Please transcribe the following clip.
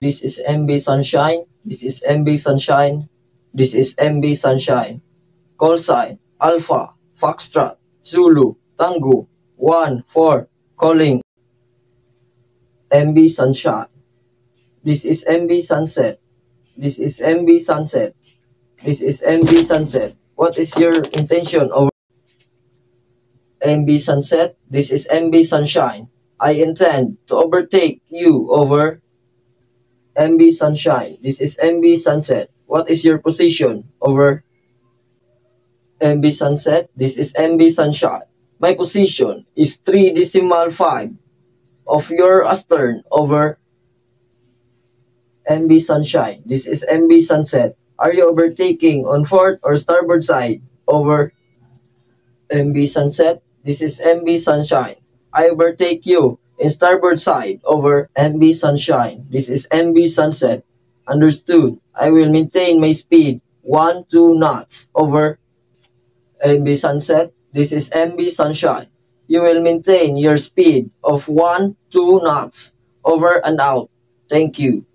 This is MB Sunshine. This is MB Sunshine. This is MB Sunshine. Call sign Alpha Foxtrot Zulu Tango 1-4 calling MB Sunshine. This is MB Sunset. This is MB Sunset. This is MB Sunset. What is your intention over MB Sunset? This is MB Sunshine. I intend to overtake you over MB Sunshine. This is MB Sunset. What is your position over MB Sunset? This is MB Sunshine. My position is 3.5 of your astern over MB Sunshine. This is MB Sunset. Are you overtaking on port or starboard side over MB Sunset? This is MB Sunshine. I overtake you in starboard side over MB Sunshine. This is MB Sunset. Understood. I will maintain my speed 1-2 knots over MB Sunset. This is MB Sunshine. You will maintain your speed of 1-2 knots over and out. Thank you.